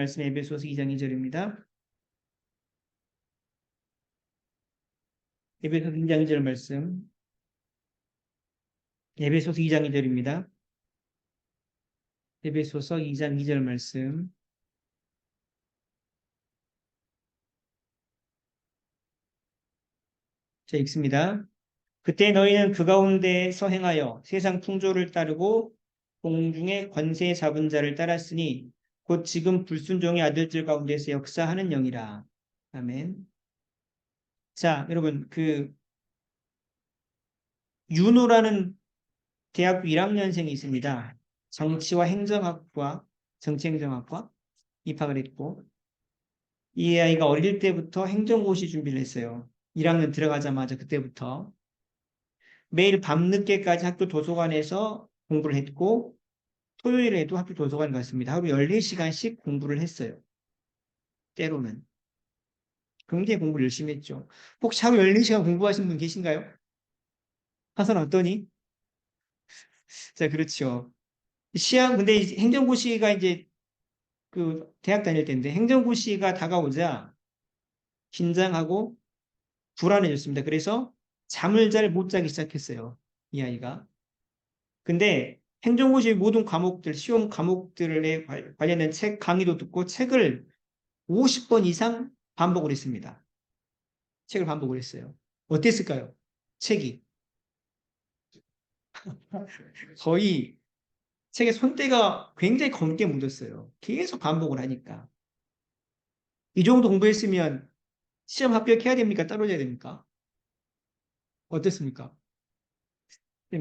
말씀 에베소서 2장 2절입니다. 에베소서 2장 2절 말씀. 에베소서 2장 2절입니다. 에베소서 2장 2절 말씀. 자, 읽습니다. 그때 너희는 그 가운데서 행하여 세상 풍조를 따르고 공중의 권세 잡은 자를 따랐으니 곧 지금 불순종의 아들들 가운데서 역사하는 영이라. 아멘. 자, 여러분, 윤호라는 대학교 1학년생이 있습니다. 정치와 행정학과, 정치행정학과 입학을 했고, 이 아이가 어릴 때부터 행정고시 준비를 했어요. 1학년 들어가자마자 그때부터. 매일 밤늦게까지 학교 도서관에서 공부를 했고, 토요일에도 학교 도서관 갔습니다. 하루 14시간씩 공부를 했어요. 때로는. 굉장히 공부를 열심히 했죠. 혹시 하루 14시간 공부하신 분 계신가요? 하선 어떠니? 자, 그렇죠. 근데 행정고시가 이제 대학 다닐 때인데 행정고시가 다가오자 긴장하고 불안해졌습니다. 그래서 잠을 잘 못 자기 시작했어요. 이 아이가. 근데 행정고시 모든 과목들, 시험 과목들에 관련된 책 강의도 듣고 책을 50번 이상 반복을 했습니다. 책을 반복을 했어요. 어땠을까요? 책이. 거의 책에 손때가 굉장히 검게 묻었어요. 계속 반복을 하니까. 이 정도 공부했으면 시험 합격해야 됩니까? 떨어져야 됩니까? 어떻습니까?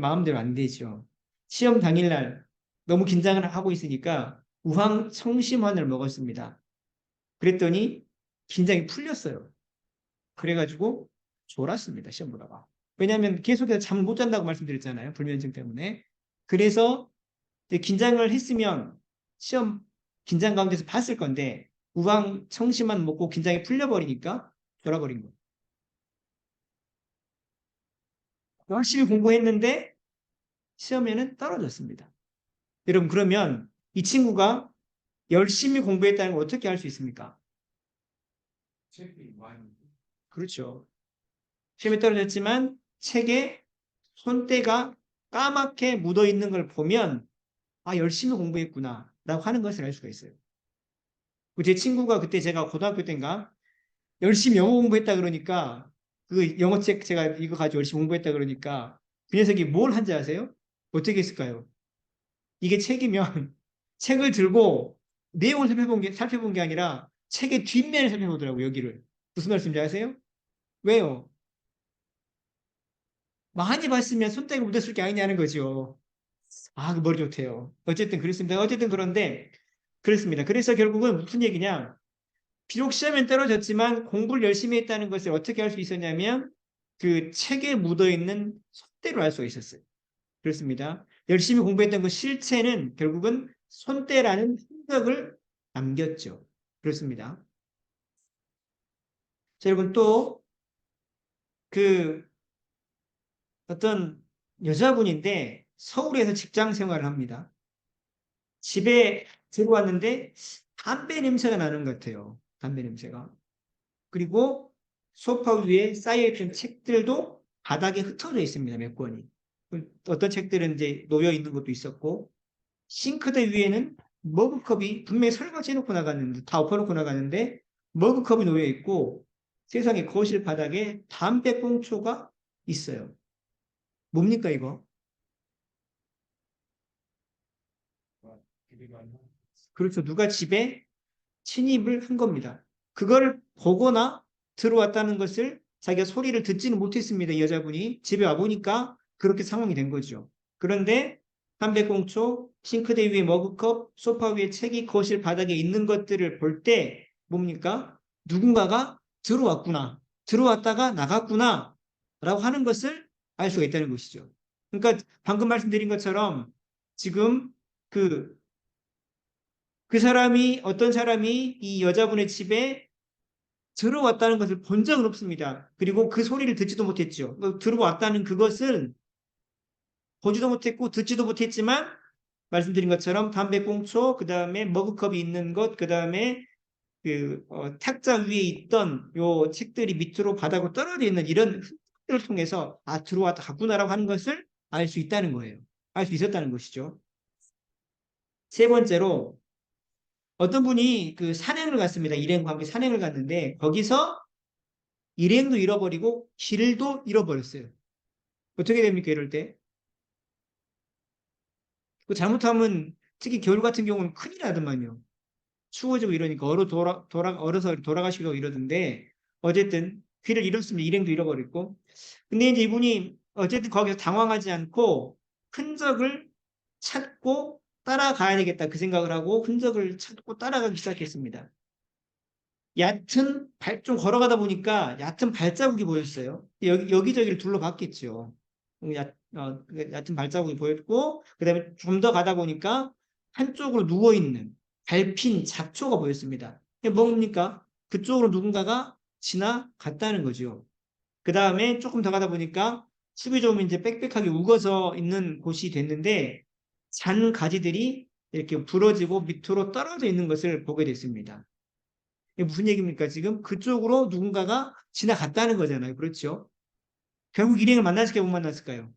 마음대로 안 되죠. 시험 당일날 너무 긴장을 하고 있으니까 우황청심환을 먹었습니다. 그랬더니 긴장이 풀렸어요. 그래가지고 졸았습니다. 시험 보다가. 왜냐하면 계속해서 잠 못 잔다고 말씀드렸잖아요. 불면증 때문에. 그래서 긴장을 했으면 시험 긴장 가운데서 봤을 건데 우황청심환 먹고 긴장이 풀려버리니까 졸아버린 거예요. 열심히 공부했는데 시험에는 떨어졌습니다. 여러분 그러면 이 친구가 열심히 공부했다는 걸 어떻게 알 수 있습니까? 그렇죠. 시험에 떨어졌지만 책에 손때가 까맣게 묻어 있는 걸 보면 아 열심히 공부했구나 라고 하는 것을 알 수가 있어요. 제 친구가 그때 제가 고등학교 때인가 열심히 영어 공부했다 그러니까 그 영어책 제가 이거 가지고 열심히 공부했다 그러니까 그 녀석이 뭘 한지 아세요? 어떻게 했을까요? 이게 책이면 책을 들고 내용을 살펴본 게 아니라 책의 뒷면을 살펴보더라고요, 여기를. 무슨 말씀인지 아세요? 왜요? 많이 봤으면 손때가 묻었을 게 아니냐는 거죠. 아, 그 머리 좋대요. 어쨌든 그렇습니다. 어쨌든 그런데 그렇습니다. 그래서 결국은 무슨 얘기냐? 비록 시험엔 떨어졌지만 공부를 열심히 했다는 것을 어떻게 알 수 있었냐면 그 책에 묻어있는 손때로 알 수가 있었어요. 그렇습니다. 열심히 공부했던 그 실체는 결국은 손때라는 흔적을 남겼죠. 그렇습니다. 자, 여러분 또 그 어떤 여자분인데 서울에서 직장 생활을 합니다. 집에 들어왔는데 담배 냄새가 나는 것 같아요. 담배 냄새가. 그리고 소파 위에 쌓여있던 책들도 바닥에 흩어져 있습니다. 몇 권이. 어떤 책들은 이제 놓여 있는 것도 있었고 싱크대 위에는 머그컵이 분명히 설거지 해놓고 나갔는데 다 엎어놓고 나갔는데 머그컵이 놓여 있고 세상에 거실 바닥에 담배 꽁초가 있어요. 뭡니까 이거? 그렇죠. 누가 집에 침입을 한 겁니다. 그걸 보거나 들어왔다는 것을 자기가 소리를 듣지는 못했습니다. 이 여자분이 집에 와보니까 그렇게 상황이 된 거죠. 그런데 담배꽁초, 싱크대 위에 머그컵, 소파 위에 책이 거실 바닥에 있는 것들을 볼 때 뭡니까? 누군가가 들어왔구나. 들어왔다가 나갔구나. 라고 하는 것을 알 수가 있다는 것이죠. 그러니까 방금 말씀드린 것처럼 지금 그 어떤 사람이 이 여자분의 집에 들어왔다는 것을 본 적은 없습니다. 그리고 그 소리를 듣지도 못했죠. 들어왔다는 그것은 보지도 못했고 듣지도 못했지만 말씀드린 것처럼 담배꽁초, 그 다음에 머그컵이 있는 것, 그 다음에 탁자 위에 있던 요 책들이 밑으로 바닥으로 떨어져 있는 이런 흙들을 통해서 들어왔다 갔구나라고 하는 것을 알 수 있다는 거예요. 알 수 있었다는 것이죠. 세 번째로 어떤 분이 그 산행을 갔습니다. 일행과 함께 산행을 갔는데 거기서 일행도 잃어버리고 길도 잃어버렸어요. 어떻게 됩니까? 이럴 때? 잘못하면 특히 겨울 같은 경우는 큰일 나더만요. 추워지고 이러니까 얼어서 돌아가시고 이러던데 어쨌든 귀를 잃었으면 일행도 잃어버렸고 근데 이제 이분이 어쨌든 거기서 당황하지 않고 흔적을 찾고 따라가야 되겠다 그 생각을 하고 흔적을 찾고 따라가기 시작했습니다. 좀 걸어가다 보니까 얕은 발자국이 보였어요. 여기저기를 둘러봤겠죠. 얕은 발자국이 보였고, 그 다음에 좀 더 가다 보니까 한쪽으로 누워있는 밟힌 잡초가 보였습니다. 이게 뭡니까? 그쪽으로 누군가가 지나갔다는 거죠. 그 다음에 조금 더 가다 보니까 숲이 좀 이제 빽빽하게 우거져 있는 곳이 됐는데, 잔 가지들이 이렇게 부러지고 밑으로 떨어져 있는 것을 보게 됐습니다. 이게 무슨 얘기입니까? 지금 그쪽으로 누군가가 지나갔다는 거잖아요. 그렇죠? 결국 일행을 만났을까요? 못 만났을까요?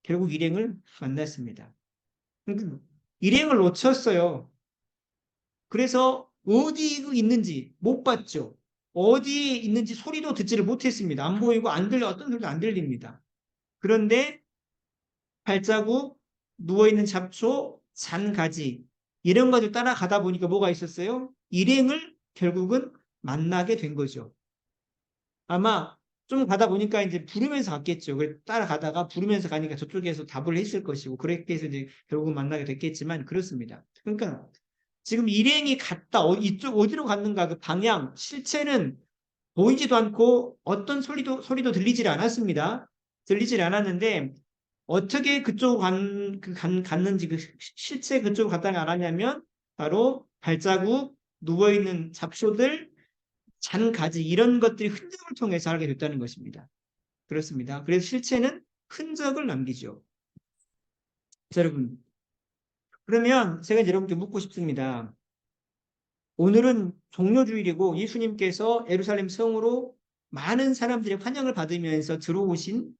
결국 일행을 만났습니다. 그러니까 일행을 놓쳤어요. 그래서 어디 있는지 못 봤죠. 어디에 있는지 소리도 듣지를 못했습니다. 안 보이고 안 들려 어떤 소리도 안 들립니다. 그런데 발자국, 누워있는 잡초, 잔가지 이런 것들 따라가다 보니까 뭐가 있었어요? 일행을 결국은 만나게 된 거죠. 아마 좀 가다 보니까 이제 부르면서 갔겠죠. 따라가다가 부르면서 가니까 저쪽에서 답을 했을 것이고 그렇게 해서 이제 결국 만나게 됐겠지만 그렇습니다. 그러니까 지금 일행이 갔다 이쪽 어디로 갔는가 그 방향 실체는 보이지도 않고 어떤 소리도 들리질 않았습니다. 들리질 않았는데 어떻게 그쪽으로 갔는지 그 실체 그쪽으로 갔다는 알았냐면 바로 발자국 누워있는 잡초들 잔가지 이런 것들이 흔적을 통해서 알게 됐다는 것입니다. 그렇습니다. 그래서 실체는 흔적을 남기죠. 자, 여러분 그러면 제가 여러분께 묻고 싶습니다. 오늘은 종료주일이고 예수님께서 예루살렘 성으로 많은 사람들의 환영을 받으면서 들어오신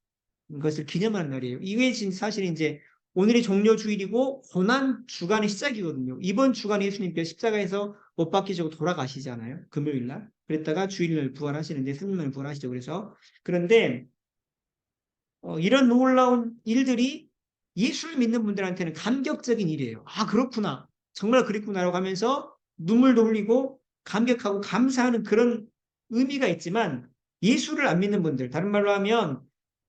것을 기념하는 날이에요. 이게 사실 이제 오늘이 종료주일이고 고난 주간의 시작이거든요. 이번 주간에 예수님께서 십자가에서 못 박히시고 돌아가시잖아요. 금요일 날. 그랬다가 주일날 부활하시는데 승리날 부활하시죠. 그런데 이런 놀라운 일들이 예수를 믿는 분들한테는 감격적인 일이에요. 아 그렇구나. 정말 그랬구나라고 하면서 눈물도 흘리고 감격하고 감사하는 그런 의미가 있지만 예수를 안 믿는 분들 다른 말로 하면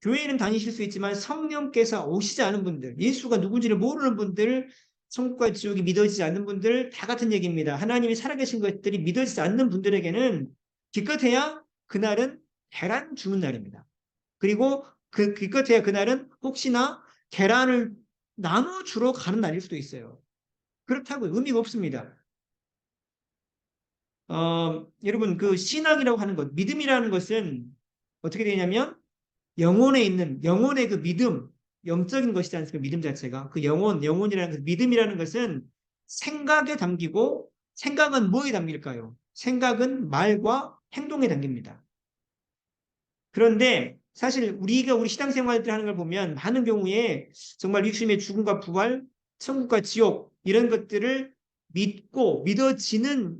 교회는 다니실 수 있지만 성령께서 오시지 않은 분들 예수가 누군지를 모르는 분들 천국과 지옥이 믿어지지 않는 분들 다 같은 얘기입니다. 하나님이 살아계신 것들이 믿어지지 않는 분들에게는 기껏해야 그날은 계란 주는 날입니다. 그리고 기껏해야 그날은 혹시나 계란을 나눠주러 가는 날일 수도 있어요. 그렇다고 의미가 없습니다. 여러분 그 신앙이라고 하는 것, 믿음이라는 것은 어떻게 되냐면 영혼의 그 믿음, 영적인 것이지 않습니까? 믿음 자체가 그 영혼이라는 그 믿음이라는 것은 생각에 담기고 생각은 뭐에 담길까요? 생각은 말과 행동에 담깁니다. 그런데 사실 우리가 우리 신앙생활들 하는 걸 보면 많은 경우에 정말 예수님의 죽음과 부활, 천국과 지옥 이런 것들을 믿고 믿어지는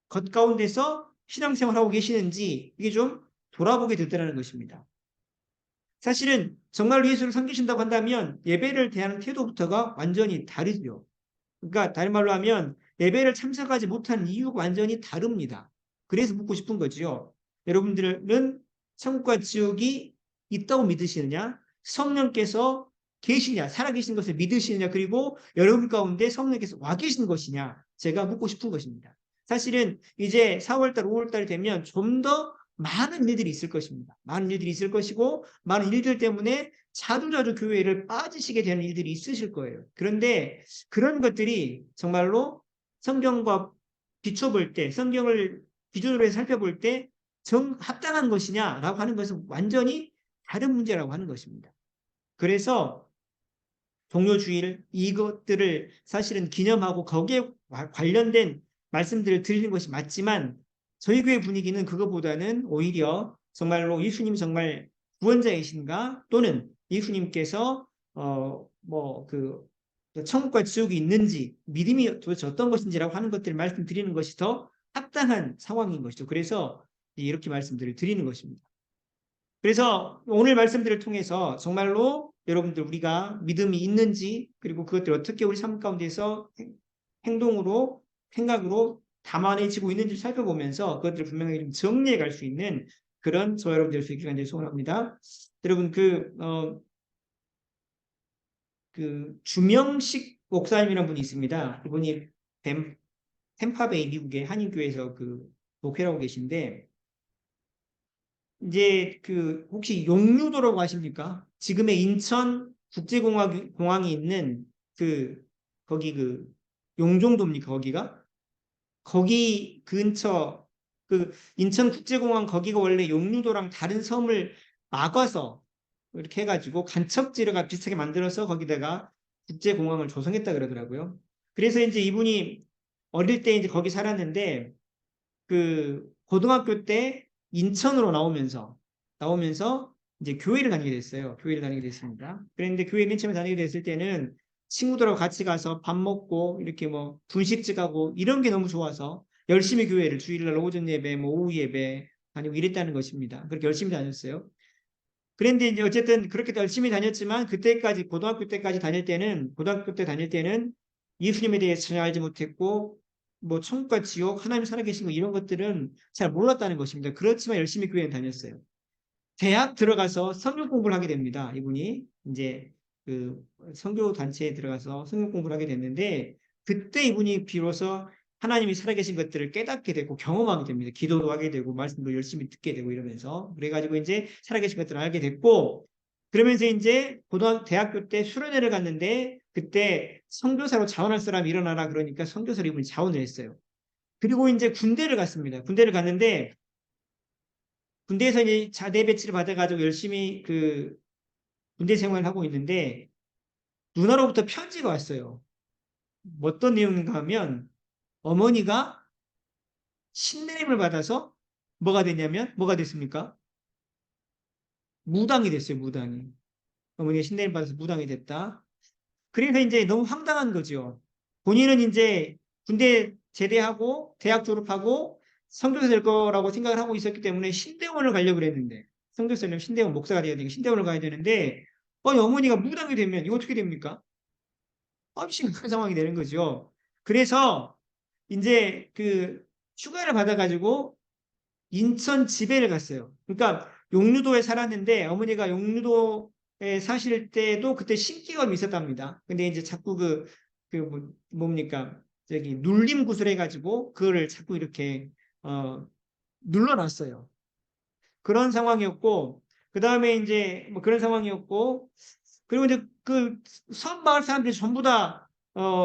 것 가운데서 신앙생활하고 계시는지 이게 좀 돌아보게 되더라는 것입니다. 사실은 정말 예수를 섬기신다고 한다면 예배를 대하는 태도부터가 완전히 다르죠. 그러니까 다른 말로 하면 예배를 참석하지 못하는 이유가 완전히 다릅니다. 그래서 묻고 싶은 거죠. 여러분들은 천국과 지옥이 있다고 믿으시느냐? 성령께서 계시냐? 살아계신 것을 믿으시느냐? 그리고 여러분 가운데 성령께서 와 계신 것이냐? 제가 묻고 싶은 것입니다. 사실은 이제 4월달, 5월달 되면 좀 더 많은 일들이 있을 것입니다. 많은 일들이 있을 것이고 많은 일들 때문에 자주자주 교회를 빠지시게 되는 일들이 있으실 거예요. 그런데 그런 것들이 정말로 성경과 비춰볼 때, 성경을 기준으로 해서 살펴볼 때 합당한 것이냐라고 하는 것은 완전히 다른 문제라고 하는 것입니다. 그래서 종료주일 이것들을 사실은 기념하고 거기에 관련된 말씀들을 드리는 것이 맞지만 저희 교회 분위기는 그것보다는 오히려 정말로 예수님이 정말 구원자이신가 또는 예수님께서 뭐그 천국과 지옥이 있는지 믿음이 도대체 어떤 것인지라고 하는 것들을 말씀드리는 것이 더 합당한 상황인 것이죠. 그래서 이렇게 말씀들을 드리는 것입니다. 그래서 오늘 말씀들을 통해서 정말로 여러분들 우리가 믿음이 있는지 그리고 그것들 어떻게 우리 삶 가운데서 행동으로 생각으로 담아내지고 있는지 살펴보면서 그것들을 분명히 좀 정리해 갈 수 있는 그런 저와 여러분 될 수 있기를 소원합니다. 여러분 그 주명식 목사님이라는 분이 있습니다. 이분이 템파베이 미국의 한인교회에서 그 목회라고 계신데 이제 그 혹시 용류도라고 아십니까? 지금의 인천 국제공항이 있는 그 거기 그 용종도입니까? 거기가 거기 근처 그 인천국제공항 거기가 원래 용류도랑 다른 섬을 막아서 이렇게 해가지고 간척지를 비슷하게 만들어서 거기다가 국제공항을 조성했다 그러더라고요. 그래서 이제 이분이 어릴 때 이제 거기 살았는데 그 고등학교 때 인천으로 나오면서 이제 교회를 다니게 됐어요. 교회를 다니게 됐습니다. 그런데 교회 맨 처음에 다니게 됐을 때는 친구들하고 같이 가서 밥 먹고 이렇게 뭐 분식집 가고 이런 게 너무 좋아서 열심히 교회를 주일날 오전 예배, 뭐 오후 예배 다니고 이랬다는 것입니다. 그렇게 열심히 다녔어요. 그런데 이제 어쨌든 그렇게 열심히 다녔지만 그때까지 고등학교 때 다닐 때는 예수님에 대해서 전혀 알지 못했고 뭐 천국과 지옥, 하나님 살아계신 거 이런 것들은 잘 몰랐다는 것입니다. 그렇지만 열심히 교회에 다녔어요. 대학 들어가서 성경 공부를 하게 됩니다. 이분이 이제 그 선교 단체에 들어가서 성경 공부를 하게 됐는데 그때 이분이 비로소 하나님이 살아계신 것들을 깨닫게 되고 경험하게 됩니다. 기도도 하게 되고 말씀도 열심히 듣게 되고 이러면서 그래가지고 이제 살아계신 것들을 알게 됐고 그러면서 이제 대학교 때 수련회를 갔는데 그때 선교사로 자원할 사람이 일어나라 그러니까 선교사로 이분이 자원을 했어요. 그리고 이제 군대를 갔습니다. 군대를 갔는데 군대에서 이제 자대 배치를 받아가지고 열심히 그 군대 생활을 하고 있는데 누나로부터 편지가 왔어요. 어떤 내용인가 하면 어머니가 신내림을 받아서 뭐가 됐습니까? 무당이 됐어요, 무당이. 어머니가 신내림 받아서 무당이 됐다. 그래서 이제 너무 황당한 거죠. 본인은 이제 군대 제대하고 대학 졸업하고 선교사 될 거라고 생각을 하고 있었기 때문에 신대원을 가려고 그랬는데 선교사는 신대원 목사가 돼야 되니까 신대원을 가야 되는데 어머니가 무당이 되면 이거 어떻게 됩니까? 심각한 상황이 되는 거죠. 그래서 이제 그 휴가를 받아가지고 인천 지배를 갔어요. 그러니까 용류도에 살았는데 어머니가 용류도에 사실 때도 그때 신기감이 있었답니다. 근데 이제 자꾸 뭡니까? 저기 눌림굿을 해가지고 그거를 자꾸 이렇게 눌러놨어요. 그런 상황이었고 그 다음에 이제 뭐 그런 상황이었고 그리고 이제 그 섬마을 사람들이 전부 다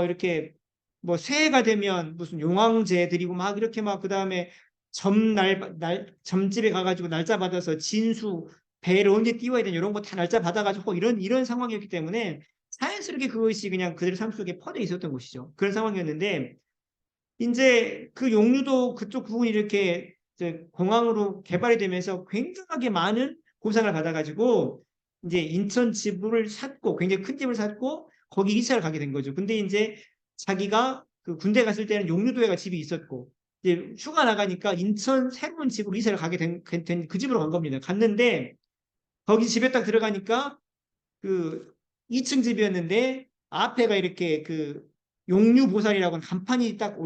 이렇게 뭐 새해가 되면 무슨 용왕제 드리고 막 이렇게 막 그다음에 점집에 가가지고 날짜 받아서 진수 배를 언제 띄워야 되냐 이런 거 다 날짜 받아가지고 이런 상황이었기 때문에 자연스럽게 그것이 그냥 그들 삶 속에 퍼져 있었던 것이죠. 그런 상황이었는데 이제 그 용류도 그쪽 부분이 이렇게 이제 공항으로 개발이 되면서 굉장하게 많은 보상을 받아가지고 이제 인천 집을 샀고 굉장히 큰 집을 샀고 거기 이사를 가게 된 거죠. 근데 이제 자기가 그 군대 갔을 때는 용류도에가 집이 있었고 이제 휴가 나가니까 인천 새로운 집으로 이사를 가게 된 그 집으로 간 겁니다. 갔는데 거기 집에 딱 들어가니까 그 2층 집이었는데 앞에가 이렇게 그 용류보살이라고 하는 간판이 딱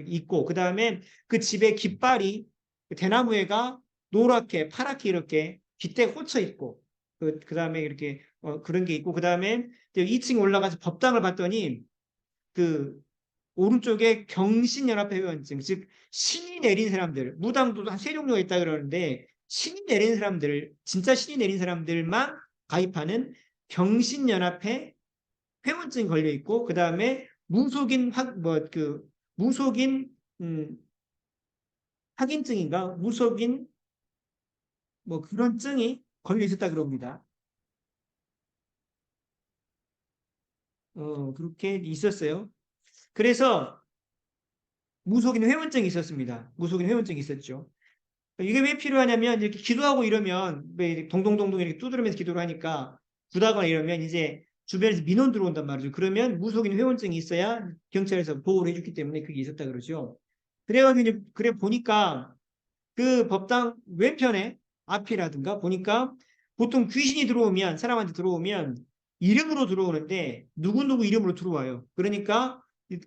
있고 그 다음에 그 집에 깃발이 그 대나무에가 노랗게 파랗게 이렇게 깃대 꽂혀 있고 그 다음에 이렇게 그런 게 있고 그 다음에 2층 올라가서 법당을 봤더니 그 오른쪽에 경신연합회 회원증 즉 신이 내린 사람들 무당도 한 세 종류가 있다 그러는데 신이 내린 사람들 진짜 신이 내린 사람들만 가입하는 경신연합회 회원증이 걸려 있고 그 다음에 무속인 확인증인가 무속인 뭐 그런 증이 걸려 있었다 그럽니다. 그렇게 있었어요. 그래서 무속인 회원증이 있었습니다. 무속인 회원증이 있었죠. 이게 왜 필요하냐면 이렇게 기도하고 이러면 왜 동동동동 이렇게 두드리면서 기도를 하니까 구다거나 이러면 이제 주변에서 민원 들어온단 말이죠. 그러면 무속인 회원증이 있어야 경찰에서 보호를 해줬기 때문에 그게 있었다 그러죠. 그래가지고 이제 그래 보니까 그 법당 왼편에 앞이라든가 보니까 보통 귀신이 들어오면 사람한테 들어오면 이름으로 들어오는데 누구누구 이름으로 들어와요. 그러니까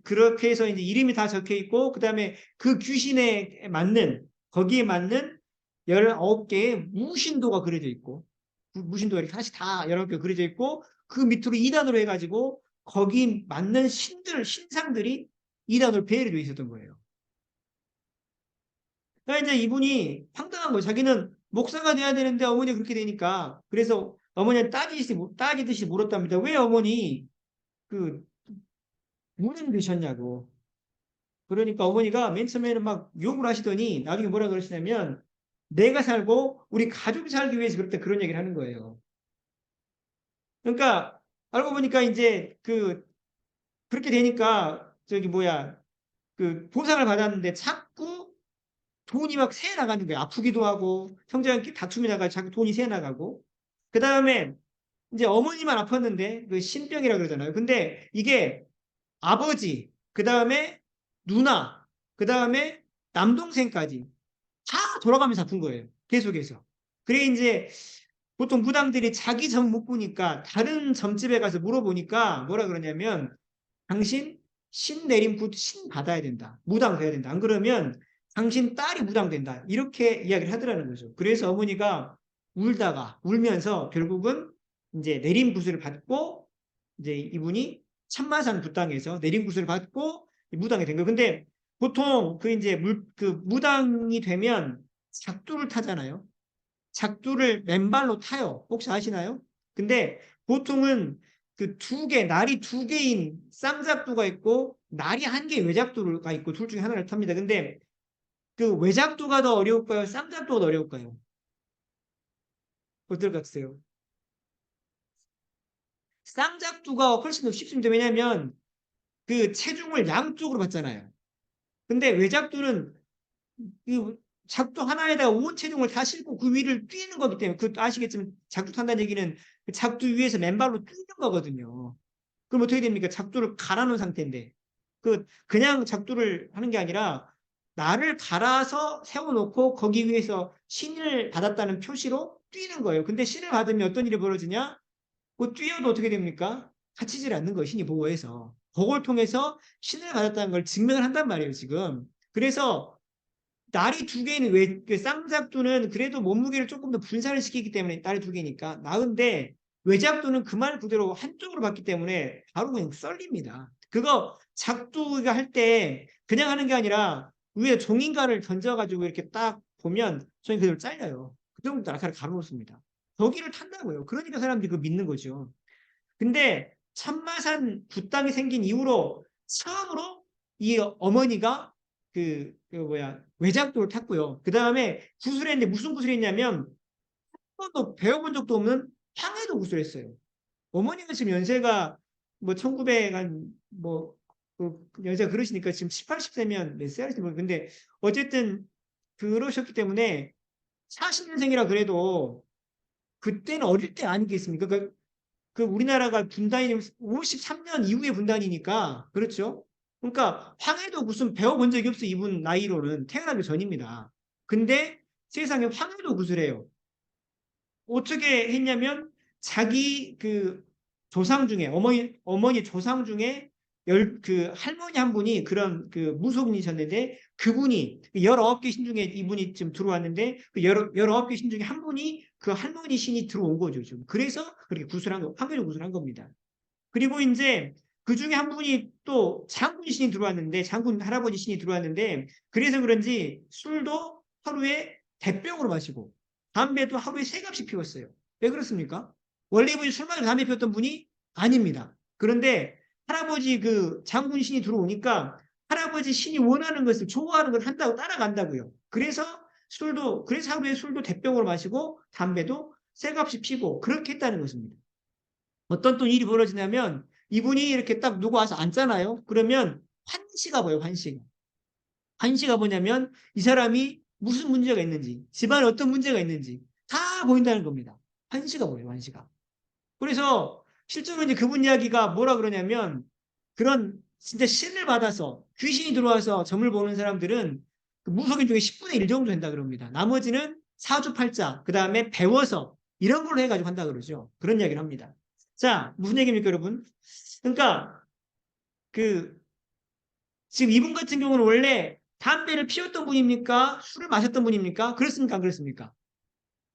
그렇게 해서 이제 이름이 다 적혀 있고 그다음에 그 귀신에 맞는 거기에 맞는 19개의 무신도가 그려져 있고 그 무신도가 이렇게 하나씩 다 19개 그려져 있고 그 밑으로 2단으로 해가지고 거기 맞는 신상들이 2단으로 배열이 되어 있었던 거예요. 그러니까 이제 이분이 황당한 거예요. 자기는 목사가 돼야 되는데 어머니가 그렇게 되니까. 그래서 어머니는 따지듯이 물었답니다. 왜 어머니 그 무당 되셨냐고. 그러니까 어머니가 맨 처음에는 막 욕을 하시더니 나중에 뭐라 그러시냐면 내가 살고 우리 가족이 살기 위해서 그렇다 그런 얘기를 하는 거예요. 그러니까 알고 보니까 이제 그렇게 되니까 저기 뭐야 그 보상을 받았는데 자꾸 돈이 막 새 나가는 거예요. 아프기도 하고 형제랑 다툼이 나가 자꾸 돈이 새 나가고 그 다음에 이제 어머니만 아팠는데 그 신병이라 그러잖아요. 근데 이게 아버지 그 다음에 누나 그 다음에 남동생까지 다 돌아가면서 아픈 거예요. 계속해서. 그래 이제 보통 무당들이 자기 점 못 보니까 다른 점집에 가서 물어보니까 뭐라 그러냐면 당신 신 내림 신 받아야 된다. 무당 돼야 된다. 안 그러면 당신 딸이 무당 된다. 이렇게 이야기를 하더라는 거죠. 그래서 어머니가 울다가 울면서 결국은 이제 내림 구슬을 받고 이제 이분이 참마산 굿당에서 내림 구슬을 받고 무당이 된 거예요. 근데 보통 그 이제 그 무당이 되면 작두를 타잖아요. 작두를 맨발로 타요. 혹시 아시나요? 근데 보통은 그 날이 두 개인 쌍작두가 있고, 날이 한 개 외작두가 있고, 둘 중에 하나를 탑니다. 근데 그 외작두가 더 어려울까요? 쌍작두가 더 어려울까요? 어떨 것 같으세요? 쌍작두가 훨씬 더 쉽습니다. 왜냐면 그 체중을 양쪽으로 받잖아요. 근데 외작두는 이 작두 하나에다가 온 체중을 다 싣고 그 위를 뛰는 거기 때문에 그 아시겠지만 작두 탄다는 얘기는 그 작두 위에서 맨발로 뛰는 거거든요. 그럼 어떻게 됩니까? 작두를 갈아놓은 상태인데 그냥 작두를 하는 게 아니라 나를 갈아서 세워놓고 거기 위에서 신을 받았다는 표시로 뛰는 거예요. 근데 신을 받으면 어떤 일이 벌어지냐? 그 뛰어도 어떻게 됩니까? 갇히질 않는 거예요. 신이 보호해서. 그걸 통해서 신을 받았다는 걸 증명을 한단 말이에요, 지금. 그래서 날이 두 개는 왜, 그 쌍작두는 그래도 몸무게를 조금 더 분산을 시키기 때문에 날이 두 개니까 나은데 외작두는 그 말 그대로 한쪽으로 받기 때문에 바로 그냥 썰립니다. 그거 작두가 할 때 그냥 하는 게 아니라 위에 종인가를 던져가지고 이렇게 딱 보면 종이 그대로 잘려요. 그 정도 날카롭게 가로놓습니다. 거기를 탄다고요. 그러니까 사람들이 그 믿는 거죠. 근데 참마산 굿당이 생긴 이후로 처음으로 이 어머니가 외작도를 탔고요. 그 다음에 구술했는데 무슨 구술했냐면 한 번도 배워본 적도 없는 향해도 구술했어요. 어머니가 지금 연세가 뭐 1900한 연세가 그러시니까 지금 7, 80세면 몇 살일지 모르겠는데 어쨌든 그러셨기 때문에 40년생이라 그래도 그때는 어릴 때 아니겠습니까? 그 우리나라가 분단이 53년 이후에 분단이니까 그렇죠? 그러니까 황해도 무슨 배워본 적이 없어 이분 나이로는 태어나기 전입니다. 근데 세상에 황해도 구슬해요. 어떻게 했냐면 자기 그 조상 중에 어머니 조상 중에 그 할머니 한 분이 그런 그 무속인이셨는데 그분이 19개 신 중에 이분이 지금 들어왔는데 그 19개 신 중에 한 분이 그 할머니 신이 들어온 거죠. 지금. 그래서 그렇게 구슬한 거, 황해도 구슬한 겁니다. 그리고 이제 그 중에 한 분이 또 장군 신이 들어왔는데 장군 할아버지 신이 들어왔는데 그래서 그런지 술도 하루에 대병으로 마시고 담배도 하루에 3갑씩 피웠어요. 왜 그렇습니까? 원래 이분이 술 마시고 담배 피웠던 분이 아닙니다. 그런데 할아버지 그 장군 신이 들어오니까 할아버지 신이 원하는 것을 좋아하는 걸 한다고 따라간다고요. 그래서 하루에 술도 대병으로 마시고 담배도 3갑씩 피고 그렇게 했다는 것입니다. 어떤 또 일이 벌어지냐면 이분이 이렇게 딱 누구 와서 앉잖아요. 그러면 환시가 보여요. 환시가. 환시가 뭐냐면 이 사람이 무슨 문제가 있는지, 집안에 어떤 문제가 있는지 다 보인다는 겁니다. 환시가 보여요. 환시가. 그래서 실제로 이제 그분 이야기가 뭐라 그러냐면 그런 진짜 신을 받아서 귀신이 들어와서 점을 보는 사람들은 그 무속인 중에 10분의 1 정도 된다 그럽니다. 나머지는 사주팔자, 그 다음에 배워서 이런 걸로 해가지고 한다 그러죠. 그런 이야기를 합니다. 자, 무슨 얘기입니까, 여러분? 그러니까 그 지금 이분 같은 경우는 원래 담배를 피웠던 분입니까? 술을 마셨던 분입니까? 그렇습니까? 안 그렇습니까?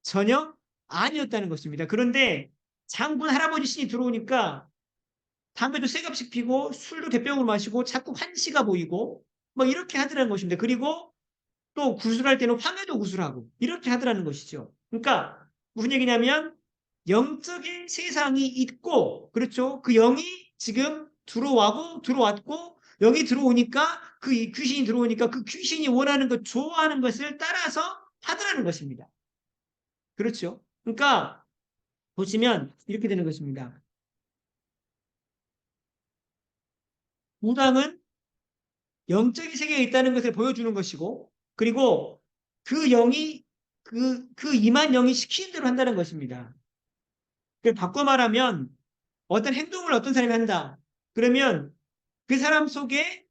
전혀 아니었다는 것입니다. 그런데 장군 할아버지 신이 들어오니까 담배도 쇠값씩 피고 술도 대병으로 마시고 자꾸 환시가 보이고 뭐 이렇게 하더라는 것입니다. 그리고 또 구술할 때는 황해도 구술하고 이렇게 하더라는 것이죠. 그러니까 무슨 얘기냐면 영적인 세상이 있고 그렇죠. 그 영이 지금 들어왔고 영이 들어오니까 그 귀신이 들어오니까 그 귀신이 원하는 것 좋아하는 것을 따라서 하더라는 것입니다. 그렇죠. 그러니까 보시면 이렇게 되는 것입니다. 무당은 영적인 세계에 있다는 것을 보여주는 것이고, 그리고 그 영이, 그 임한 영이 시키는 대로 한다는 것입니다. 그 바꿔 말하면 어떤 행동을 어떤 사람이 한다. 그러면 그 사람 속에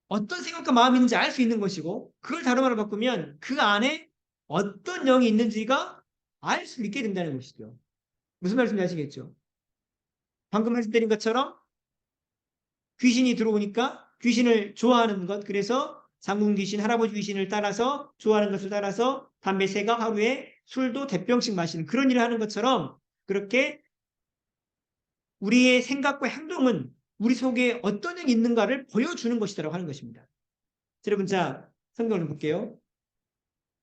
어떤 생각과 마음이 있는지 알 수 있는 것이고, 그걸 다른 말로 바꾸면 그 안에 어떤 영이 있는지가 알 수 있게 된다는 것이죠. 무슨 말씀인지 아시겠죠? 방금 말씀드린 것처럼 귀신이 들어오니까 귀신을 좋아하는 것, 그래서 장군 귀신, 할아버지 귀신을 따라서 좋아하는 것을 따라서 담배 세갑 하루에 술도 대병씩 마시는 그런 일을 하는 것처럼 그렇게 우리의 생각과 행동은 우리 속에 어떤 영이 있는가를 보여주는 것이라고 하는 것입니다. 여러분, 자, 성경을 볼게요.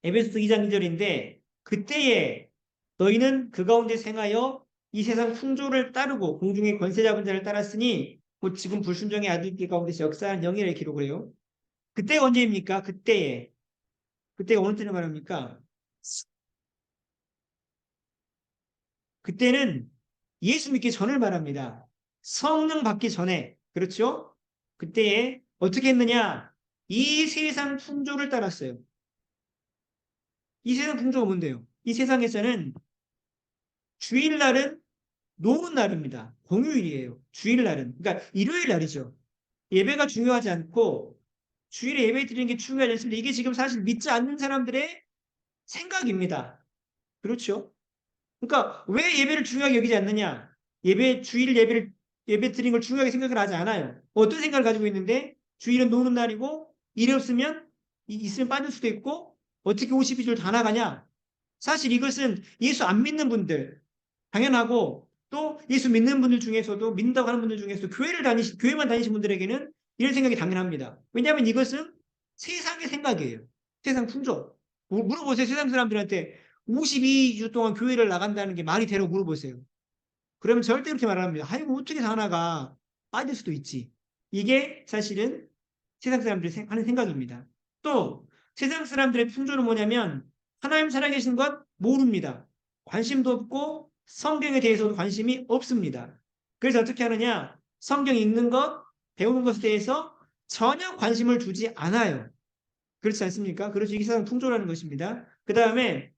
에베소서 2장 2절인데 그때에 너희는 그 가운데 생하여 이 세상 풍조를 따르고 공중의 권세 잡은 자를 따랐으니 곧 지금 불순종의 아들들 가운데서 역사하는 영이라 기록을 해요. 그때가 언제입니까? 그때에. 그때가 어느 때를 말합니까? 그때는 예수 믿기 전을 말합니다. 성령 받기 전에. 그렇죠? 그때에 어떻게 했느냐? 이 세상 풍조를 따랐어요. 이 세상 풍조가 뭔데요? 이 세상에서는 주일날은 노는 날입니다. 공휴일이에요. 주일날은. 그러니까 일요일 날이죠. 예배가 중요하지 않고 주일에 예배 드리는 게 중요하지 않습니다. 이게 지금 사실 믿지 않는 사람들의 생각입니다. 그렇죠? 그러니까 왜 예배를 중요하게 여기지 않느냐? 주일 예배 드리는 걸 중요하게 생각을 하지 않아요. 어떤 생각을 가지고 있는데 주일은 노는 날이고 일이 없으면 있으면 빠질 수도 있고 어떻게 52줄 다 나가냐? 사실 이것은 예수 안 믿는 분들 당연하고 또 예수 믿는 분들 중에서도 믿는다고 하는 분들 중에서도 교회만 다니신 분들에게는 이런 생각이 당연합니다. 왜냐하면 이것은 세상의 생각이에요. 세상 풍조. 물어보세요. 세상 사람들한테 52주 동안 교회를 나간다는 게 말이 되라고 물어보세요. 그러면 절대 그렇게 말 안 합니다. 아이고 어떻게 다 나가. 빠질 수도 있지. 이게 사실은 세상 사람들이 하는 생각입니다. 또 세상 사람들의 풍조는 뭐냐면 하나님 살아계신 것 모릅니다. 관심도 없고 성경에 대해서도 관심이 없습니다. 그래서 어떻게 하느냐? 성경 읽는 것, 배우는 것에 대해서 전혀 관심을 두지 않아요. 그렇지 않습니까? 그래서 이게 세상 풍조라는 것입니다. 그 다음에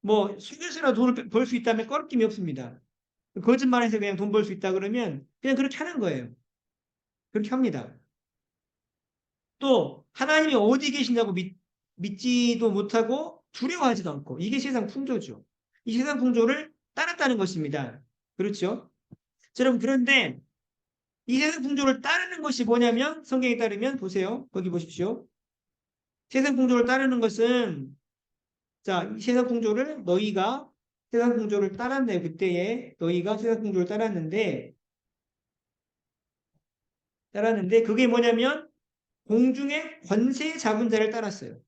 뭐 속여서나 돈을 벌 수 있다면 꺼리낌이 없습니다. 거짓말해서 그냥 돈 벌 수 있다 그러면 그냥 그렇게 하는 거예요. 그렇게 합니다. 또 하나님이 어디 계시냐고 믿지도 못하고 두려워하지도 않고 이게 세상 풍조죠. 이 세상 풍조를 따랐다는 것입니다. 그렇죠? 자, 여러분 그런데 이 세상 풍조를 따르는 것이 뭐냐면 성경에 따르면 보세요. 거기 보십시오. 세상 풍조를 따르는 것은 자, 이 세상 풍조를 따랐네. 그때에 너희가 세상 풍조를 따랐는데 그게 뭐냐면 공중의 권세 잡은 자를 따랐어요.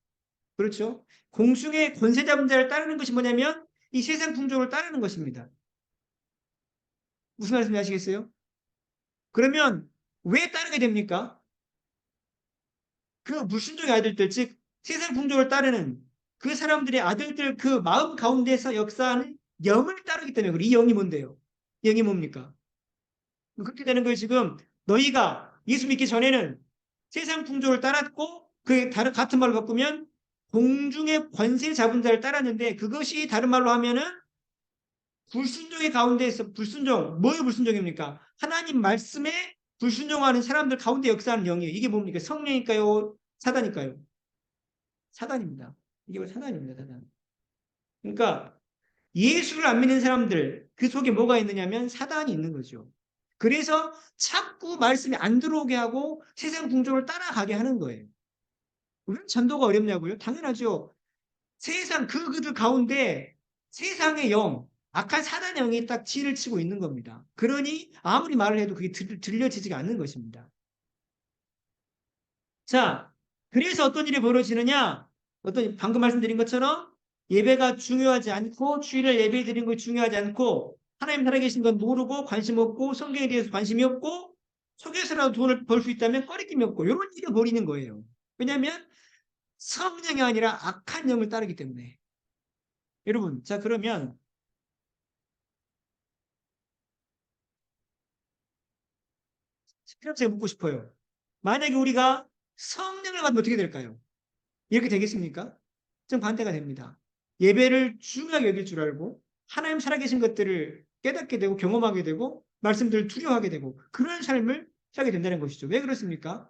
그렇죠? 공중의 권세 잡은 자를 따르는 것이 뭐냐면 이 세상 풍조를 따르는 것입니다. 무슨 말씀인지 아시겠어요? 그러면 왜 따르게 됩니까? 그 불순종의 아들들, 즉 세상 풍조를 따르는 그 사람들의 아들들 그 마음 가운데서 역사하는 영을 따르기 때문에 그래요. 이 영이 뭔데요? 영이 뭡니까? 그렇게 되는 거예요. 지금 너희가 예수 믿기 전에는 세상 풍조를 따랐고 그 다른 같은 말로 바꾸면 공중의 권세 잡은 자를 따랐는데 그것이 다른 말로 하면은 불순종의 가운데에서 불순종 뭐의 불순종입니까? 하나님 말씀에 불순종하는 사람들 가운데 역사하는 영이에요. 이게 뭡니까? 성령일까요? 사단일까요? 사단입니다. 이게 사단입니다. 사단. 그러니까 예수를 안 믿는 사람들 그 속에 뭐가 있느냐면 사단이 있는 거죠. 그래서 자꾸 말씀이 안 들어오게 하고 세상 풍조를 따라가게 하는 거예요. 왜 전도가 어렵냐고요? 당연하죠. 세상 그들 가운데 세상의 영, 악한 사단의 영이 딱 진을 치고 있는 겁니다. 그러니 아무리 말을 해도 그게 들려지지가 않는 것입니다. 자, 그래서 어떤 일이 벌어지느냐? 방금 말씀드린 것처럼 예배가 중요하지 않고 주일을 예배 드리는 거 중요하지 않고 하나님 살아계신 건 모르고 관심 없고 성경에 대해서 관심이 없고 속에서라도 돈을 벌 수 있다면 꺼리낌이 없고 이런 일이 벌이는 거예요. 왜냐하면 성령이 아니라 악한 영을 따르기 때문에. 여러분, 자 그러면 제가 묻고 싶어요. 만약에 우리가 성령을 받으면 어떻게 될까요? 이렇게 되겠습니까? 좀 반대가 됩니다. 예배를 중요하게 여길 줄 알고 하나님 살아계신 것들을 깨닫게 되고 경험하게 되고 말씀들을 두려워하게 되고 그런 삶을 살게 된다는 것이죠. 왜 그렇습니까?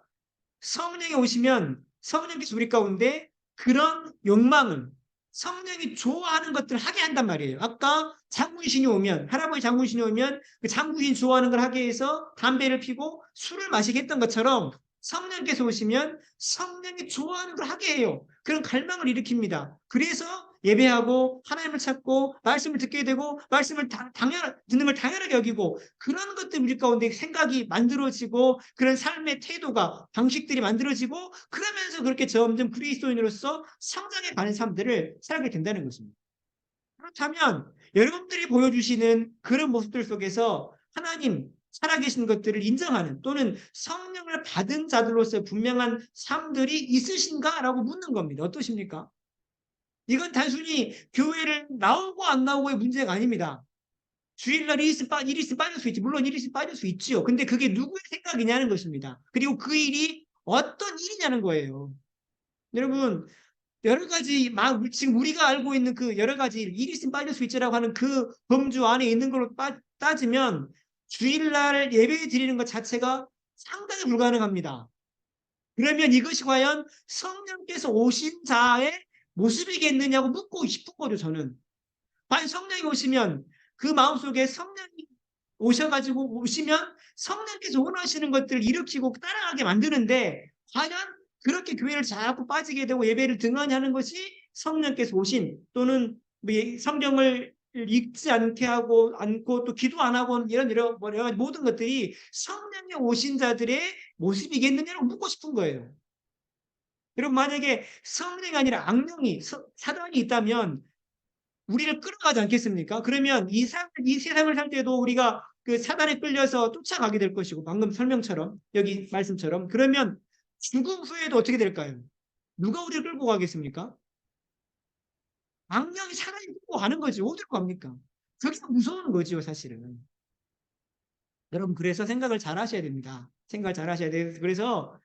성령이 오시면 성령께서 우리 가운데 그런 욕망을 성령이 좋아하는 것들을 하게 한단 말이에요. 아까 장군신이 오면 할아버지 장군신이 오면 그 장군신 좋아하는 걸 하게 해서 담배를 피고 술을 마시게 했던 것처럼 성령께서 오시면 성령이 좋아하는 걸 하게 해요. 그런 갈망을 일으킵니다. 그래서 예배하고 하나님을 찾고 말씀을 듣게 되고 말씀을 듣는 걸 당연하게 여기고 그런 것들 우리 가운데 생각이 만들어지고 그런 삶의 태도가 방식들이 만들어지고 그러면서 그렇게 점점 그리스도인으로서 성장해 가는 삶들을 살게 된다는 것입니다. 그렇다면 여러분들이 보여주시는 그런 모습들 속에서 하나님 살아계신 것들을 인정하는 또는 성령을 받은 자들로서 분명한 삶들이 있으신가라고 묻는 겁니다. 어떠십니까? 이건 단순히 교회를 나오고 안 나오고의 문제가 아닙니다. 주일날 일 있으면 빠질 수 있지. 물론 일 있으면 빠질 수 있지요. 근데 그게 누구의 생각이냐는 것입니다. 그리고 그 일이 어떤 일이냐는 거예요. 여러분, 여러 가지, 지금 우리가 알고 있는 그 여러 가지 일 있으면 빠질 수 있지라고 하는 그 범주 안에 있는 걸로 따지면 주일날 예배 드리는 것 자체가 상당히 불가능합니다. 그러면 이것이 과연 성령께서 오신 자의 모습이겠느냐고 묻고 싶은 거죠, 저는. 과연 성령이 오시면 그 마음속에 성령이 오셔가지고 오시면 성령께서 원하시는 것들을 일으키고 따라가게 만드는데 과연 그렇게 교회를 자꾸 빠지게 되고 예배를 등한히 하는 것이 성령께서 오신 또는 성경을 읽지 않게 하고 않고 또 기도 안 하고 이런 모든 것들이 성령이 오신 자들의 모습이겠느냐고 묻고 싶은 거예요. 여러분 만약에 성령이 아니라 악령이 사단이 있다면 우리를 끌어가지 않겠습니까? 그러면 이 세상을 살 때도 우리가 그 사단에 끌려서 쫓아가게 될 것이고 방금 설명처럼 여기 말씀처럼 그러면 죽음 후에도 어떻게 될까요? 누가 우리를 끌고 가겠습니까? 악령이 사단이 끌고 가는 거지. 어디로 갑니까? 그게 무서운 거지요, 사실은. 여러분 그래서 생각을 잘 하셔야 됩니다. 생각을 잘 하셔야 돼요. 그래서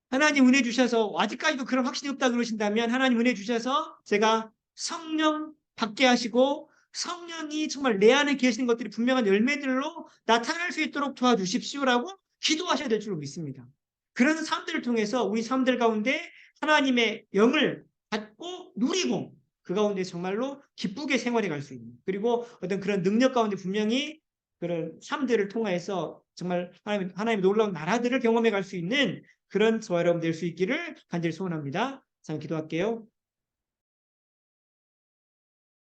하나님 은혜 주셔서 아직까지도 그런 확신이 없다 그러신다면 하나님 은혜 주셔서 제가 성령 받게 하시고 성령이 정말 내 안에 계시는 것들이 분명한 열매들로 나타날 수 있도록 도와주십시오라고 기도하셔야 될 줄 믿습니다. 그런 삶들을 통해서 우리 삶들 가운데 하나님의 영을 받고 누리고 그 가운데 정말로 기쁘게 생활해 갈 수 있는 그리고 어떤 그런 능력 가운데 분명히 그런 삶들을 통해서 정말 하나님의 놀라운 나라들을 경험해 갈 수 있는 그런 저와 여러분 될 수 있기를 간절히 소원합니다. 자, 기도할게요.